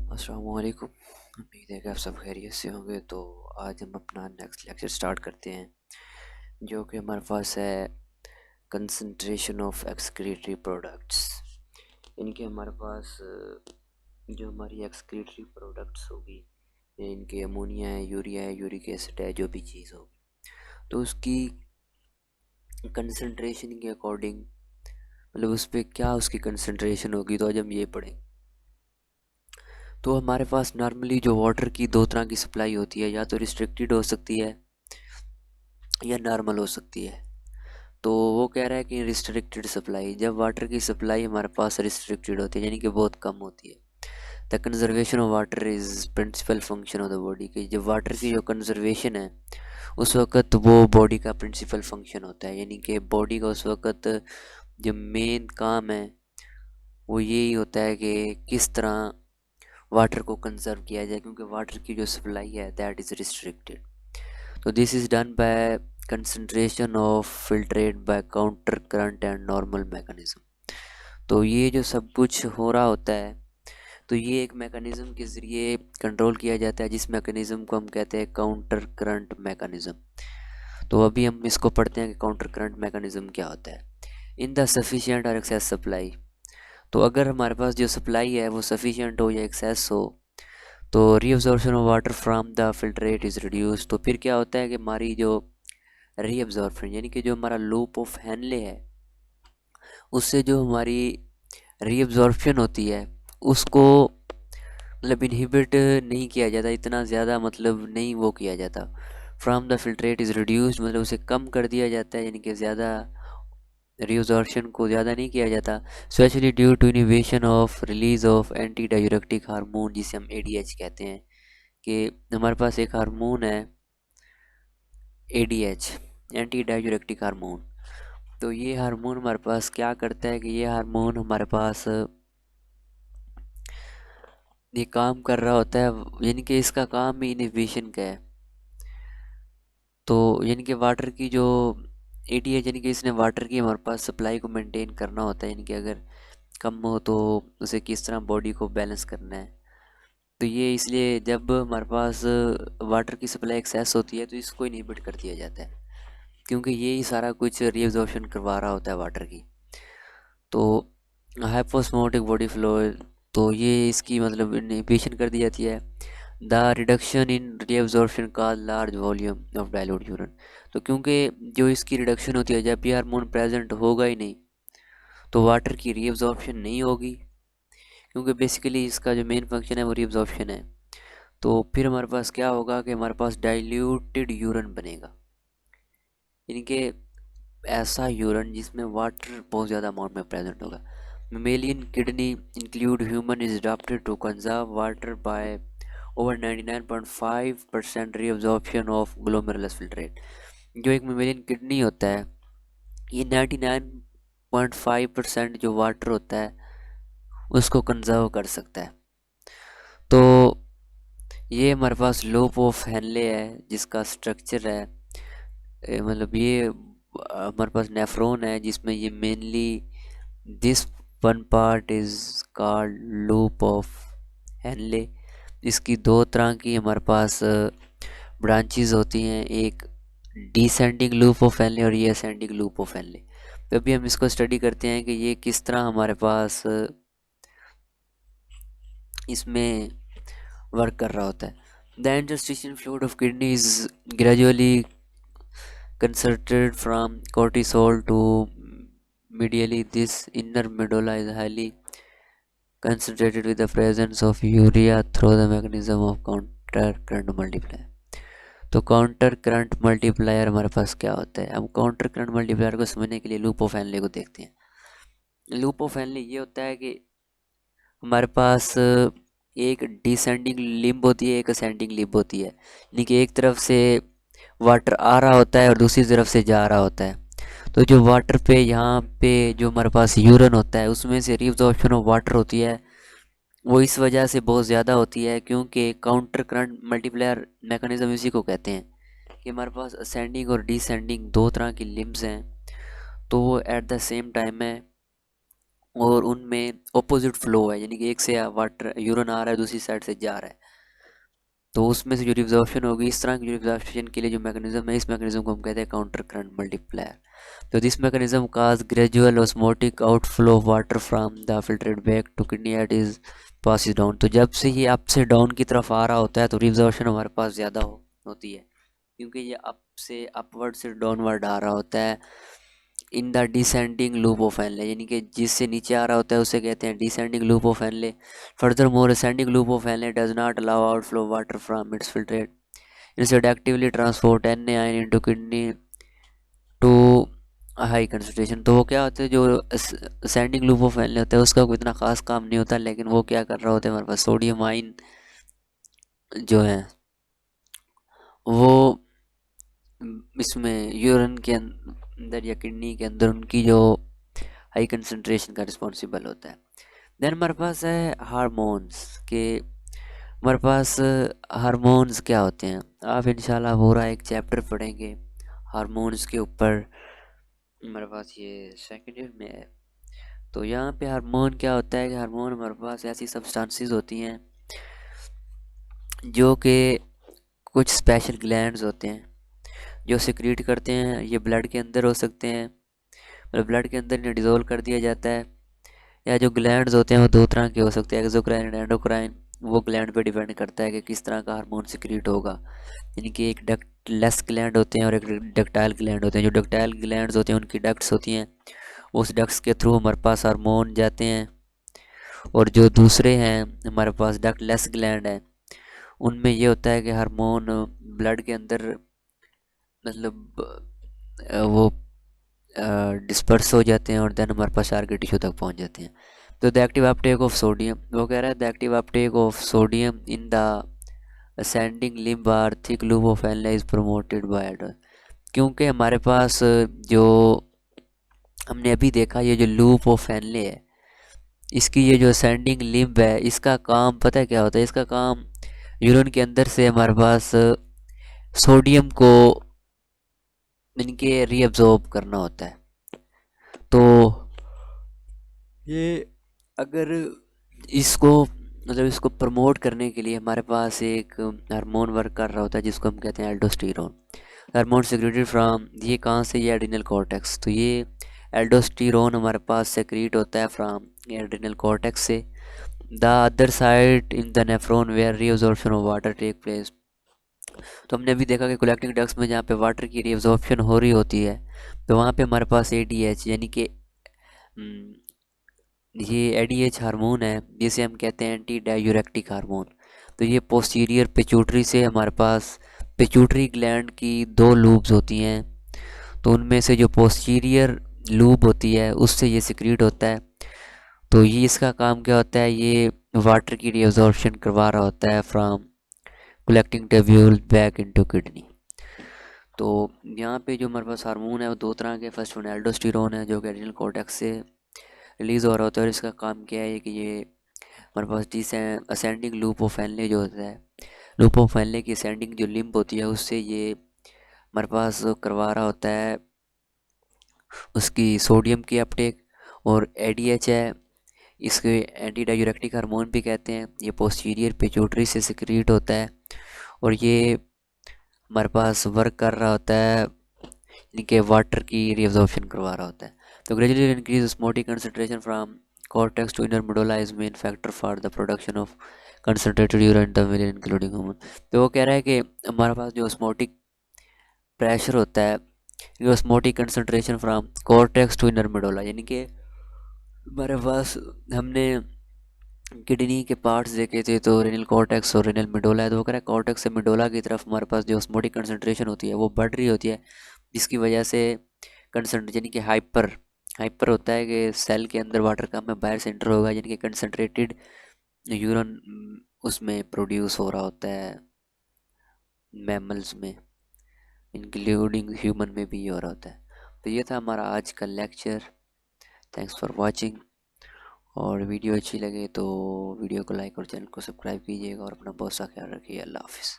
अस्सलामुअलैकुम। उम्मीद है कि आप सब खैरियत से होंगे। तो आज हम अपना नेक्स्ट लेक्चर स्टार्ट करते हैं, जो कि हमारे पास है कंसंट्रेशन ऑफ एक्सक्रीटरी प्रोडक्ट्स। इनके हमारे पास जो हमारी एक्सक्रीटरी प्रोडक्ट्स होगी, इनके अमोनिया है, यूरिया है, यूरिक एसिड है, जो भी चीज़ होगी, तो उसकी कंसंट्रेशन के अकॉर्डिंग मतलब उस पर क्या उसकी कंसंट्रेशन होगी, तो आज हम ये पढ़ेंगे। तो हमारे पास नॉर्मली जो वाटर की दो तरह की सप्लाई होती है, या तो रिस्ट्रिक्टेड हो सकती है या नॉर्मल हो सकती है। तो वो कह रहा है कि रिस्ट्रिक्टेड सप्लाई, जब वाटर की सप्लाई हमारे पास रिस्ट्रिक्टेड होती है यानी कि बहुत कम होती है, the conservation of water is principal function of the body. की जब वाटर की जो कंजर्वेशन है उस वक़्त वो बॉडी का प्रिंसिपल फंक्शन होता है, यानी कि बॉडी का उस वक़्त जो मेन काम है वो यही होता है कि किस तरह वाटर को कंजर्व किया जाए, क्योंकि वाटर की जो सप्लाई है दैट इज़ रिस्ट्रिक्टेड। तो this is done by concentration of filtrate by counter current and normal mechanism. तो ये जो सब कुछ हो रहा होता है, तो ये एक मैकेनिज्म के ज़रिए कंट्रोल किया जाता है, जिस मैकेनिज्म को हम कहते हैं काउंटर करंट मैकेनिज्म। तो अभी हम इसको पढ़ते हैं कि काउंटर करंट मैकेनिज्म क्या होता है। इन द सफिशिएंट और एक्सेस सप्लाई, तो अगर हमारे पास जो सप्लाई है वो सफिशिएंट हो या एक्सेस हो, तो reabsorption of water from the filtrate is reduce. तो फिर क्या होता है कि हमारी जो रीअब्जॉर्प्शन यानी कि जो हमारा लूप ऑफ हैनले है, उससे जो हमारी रीअब्जॉर्प्शन होती है उसको मतलब इनहिबिट नहीं किया जाता, इतना ज़्यादा मतलब नहीं वो किया जाता। From the filtrate is reduced मतलब उसे कम कर दिया जाता है, यानी कि ज़्यादा रीअब्जॉर्प्शन को ज़्यादा नहीं किया जाता, specially due to innervation of release of anti diuretic hormone, जिसे हम एडीएच कहते हैं। कि हमारे पास एक हार्मोन है एडीएच, एंटी डायूरेटिक हार्मोन। तो ये हार्मोन हमारे पास क्या करता है कि ये हार्मोन हमारे पास ये काम कर रहा होता है, यानी कि इसका काम ही इनहिबिशन का है। तो यानी कि वाटर की जो एडीएच यानी कि इसने वाटर की हमारे पास सप्लाई को मेंटेन करना होता है, यानी कि अगर कम हो तो उसे किस तरह बॉडी को बैलेंस करना है। तो ये इसलिए जब हमारे पास वाटर की सप्लाई एक्सेस होती है तो इसको इनहिबिट कर दिया जाता है, क्योंकि ये ही सारा कुछ रीअब्जॉर्प्शन करवा रहा होता है वाटर की। तो हाइपोस्मोटिक बॉडी फ्लो, तो ये इसकी मतलब इनहिबिशन कर दी जाती है। द रिडक्शन इन रीअब्जॉर्प्शन का large volume of dilute urine, तो क्योंकि जो इसकी रिडक्शन होती है, जब भी हार्मोन प्रेजेंट होगा ही नहीं तो वाटर की रीअब्जॉर्प्शन नहीं होगी, क्योंकि बेसिकली इसका जो मेन फंक्शन है वो रीअब्जॉर्प्शन है। तो फिर हमारे पास क्या होगा कि हमारे पास डाइल्यूटेड यूरिन बनेगा, यानी कि ऐसा यूरिन जिसमें वाटर बहुत ज़्यादा अमाउंट में प्रेजेंट होगा। Mammalian kidney include human is adapted to conserve water by over 99.5% reabsorption of glomerulus filtrate. जो एक मेमेलियन किडनी होता है, ये 99.5% जो वाटर होता है उसको कंजर्व कर सकता है। तो ये हमारे पास लूप ऑफ हेनले है, जिसका स्ट्रक्चर है मतलब ये हमारे पास नेफ्रॉन है, जिसमें ये mainly this one part is called loop of Henle. इसकी दो तरह की हमारे पास ब्रांचेस होती हैं, एक डिसेंडिंग लूप ऑफ हेनले और ये असेंडिंग लूप ऑफ हेनले। तो अभी हम इसको स्टडी करते हैं कि ये किस तरह हमारे पास इसमें वर्क कर रहा होता है। The interstitial fluid of kidney is gradually concentrated from cortisol to medially. This inner medulla is highly concentrated with the presence of urea through the mechanism of counter current multiplier. तो counter current multiplier हमारे पास क्या होता है, हम counter current multiplier को समझने के लिए लूप ऑफ हेनले को देखते हैं। लूप ऑफ हेनले ये होता है कि हमारे पास एक डिसेंडिंग लिम्ब होती है, एक असेंडिंग लिम्ब होती है, यानी कि एक तरफ से वाटर आ रहा होता है और दूसरी तरफ से जा रहा होता है। तो जो वाटर पे यहाँ पे जो हमारे पास यूरिन होता है उसमें से रीअब्जॉर्प्शन ऑफ वाटर होती है, वो इस वजह से बहुत ज़्यादा होती है, क्योंकि काउंटर करंट मल्टीप्लायर मैकेनिज्म इसी को कहते हैं कि हमारे पास असेंडिंग और डिसेंडिंग दो तरह की लिम्ब्स हैं, तो वो एट द सेम टाइम में और उनमें ऑपोजिट फ्लो है, यानी कि एक से वाटर यूरिन आ रहा है, दूसरी साइड से जा रहा है। तो उसमें से जो रिजॉर्प्शन होगी, इस तरह की जो रिजॉर्प्शन के लिए जो मैकेनिज्म है, इस मैकेनिज्म को हम कहते हैं काउंटर करंट मल्टीप्लायर। तो this mechanism cause gradual osmotic outflow of water from the filtered back to kidney at is passes down. तो जब से ये अप से डाउन की तरफ आ रहा होता है तो रिजॉर्प्शन हमारे पास ज़्यादा होती है, क्योंकि ये अप से अपवर्ड से डाउनवर्ड आ रहा होता है in the descending loop of Henle, यानी कि जिससे नीचे आ रहा होता है उसे कहते हैं descending loop of Henle. Further more ascending loop of Henle does not allow outflow of water from its filtrate, instead actively transport an ion into kidney to high concentration. तो वो क्या होता है, जो असेंडिंग लूप ऑफ एनले होता है उसका कोई इतना खास काम नहीं होता, लेकिन वो क्या कर रहा होता है, हमारे पास सोडियम आयन जो है वो इसमें यूरिन के अंदर या किडनी के अंदर उनकी जो हाई कंसंट्रेशन का रिस्पॉन्सिबल होता है। देन हमारे पास है हार्मोन्स के, हमारे पास हार्मोन्स क्या होते हैं, आप इंशाल्लाह पूरा एक चैप्टर पढ़ेंगे हार्मोन्स के ऊपर, हमारे पास ये सेकेंड ईयर में है। तो यहाँ पे हार्मोन क्या होता है कि हार्मोन हमारे पास ऐसी सब्सटेंसेस होती हैं जो कि कुछ स्पेशल ग्लैंड्स होते हैं जो सिक्रीट करते हैं। ये ब्लड के अंदर हो सकते हैं, मतलब ब्लड के अंदर इन्हें डिज़ोल्व कर दिया जाता है, या जो ग्लैंड्स होते हैं वो दो तरह के हो सकते हैं, एक्सोक्राइन एंड एंडोक्राइन। वो ग्लैंड पे डिपेंड करता है कि किस तरह का हार्मोन सिक्रीट होगा, यानी कि एक डक्टलेस ग्लैंड होते हैं और एक डक्टाइल ग्लैंड होते हैं। जो डक्टाइल ग्लैंड्स होते हैं उनकी डक्ट्स होती हैं, उस डक्ट्स के थ्रू हमारे पास हार्मोन जाते हैं। और जो दूसरे हैं हमारे पास डक्टलेस ग्लैंड हैं, उनमें ये होता है कि हार्मोन ब्लड के अंदर मतलब वो डिस्पर्स हो जाते हैं और देन हमारे पास शार के टिश्यू तक पहुंच जाते हैं। तो the active uptake of sodium, वो कह रहा है the active uptake of sodium in the ascending limb और thick loop of Henle is promoted by, क्योंकि हमारे पास जो हमने अभी देखा ये जो लूप ऑफ एनले है, इसकी ये जो असेंडिंग लिम्ब है, इसका काम पता है क्या होता है, इसका काम यूरिन के अंदर से हमारे पास सोडियम को इनके रीअब्जॉर्ब करना होता है। तो ये अगर इसको मतलब इसको प्रमोट करने के लिए हमारे पास एक हार्मोन वर्क कर रहा होता है जिसको हम कहते हैं एल्डोस्टेरोन, हार्मोन सेक्रेटेड फ्रॉम, ये कहाँ से, ये एड्रिनल कॉर्टेक्स। तो ये एल्डोस्टेरोन हमारे पास सेक्रेट होता है फ्रॉम एड्रिनल कॉर्टेक्स से। The other side in the nephron where reabsorption of water take place. तो हमने अभी देखा कि कलेक्टिंग डक्ट्स में जहाँ पे वाटर की रीअब्जॉर्प्शन हो रही होती है तो वहाँ पे हमारे पास एडीएच, यानी कि ये एडीएच हार्मोन है जिसे हम कहते हैं एंटी डायूरेटिक हार्मोन। तो ये पोस्टीरियर पिट्यूटरी से हमारे पास पिट्यूटरी ग्लैंड की दो लूब्स होती हैं, तो उनमें से जो पोस्टीरियर लूब होती है उससे ये सिक्रीट होता है। तो ये इसका काम क्या होता है, ये वाटर की रीअब्जॉर्प्शन करवा रहा होता है from collecting tubule back into kidney. तो यहाँ पे जो हमारे पास हार्मोन है वो दो तरह के, फर्स्ट वन एल्डोस्टेरोन है जो कि एड्रिनल कॉर्टेक्स से रिलीज़ हो रहा होता है, और इसका काम क्या है कि ये हमारे पास असेंडिंग लूप ऑफ एनले जो होता है, लूप ऑफ एनले की असेंडिंग जो लिम्ब होती है उससे ये हमारे पास करवा रहा होता है उसकी सोडियम की अपटेक। और एडीएच है, इसके एंटी डायूरेटिक हार्मोन भी कहते हैं, ये पोस्टीरियर पिट्यूटरी से सिक्रीट होता है और ये हमारे पास वर्क कर रहा होता है यानी कि वाटर की रीअब्जॉर्प्शन करवा रहा होता है। तो gradually increase osmotic concentration from cortex to inner medulla is main factor for the production of concentrated urine terminal including human. तो वो कह रहा है कि हमारे पास जो ऑस्मोटिक प्रेशर होता है, ये osmotic concentration from cortex to inner medulla, यानी कि हमारे पास हमने किडनी के पार्ट्स देखे थे तो रेनल कॉर्टेक्स और रेनल मिडोला है। तो वो कह रहा है कॉर्टेक्स से मिडोला की तरफ हमारे पास जो ऑस्मोटिक कंसंट्रेशन होती है वो बढ़ रही होती है, जिसकी वजह से कंसंट यानी कि हाइपर हाइपर होता है कि सेल के अंदर वाटर कम है, बाहर से एंटर होगा, यानी कि कंसनट्रेटेड यूरन उसमें प्रोड्यूस हो रहा होता है मैमल्स में, इंक्लूडिंग ह्यूमन में भी ये हो रहा होता है। तो ये था हमारा आज का लेक्चर। थैंक्स फॉर वाचिंग, और वीडियो अच्छी लगे तो वीडियो को लाइक और चैनल को सब्सक्राइब कीजिएगा और अपना बहुत सा ख्याल रखिए। अल्लाह हाफिज़।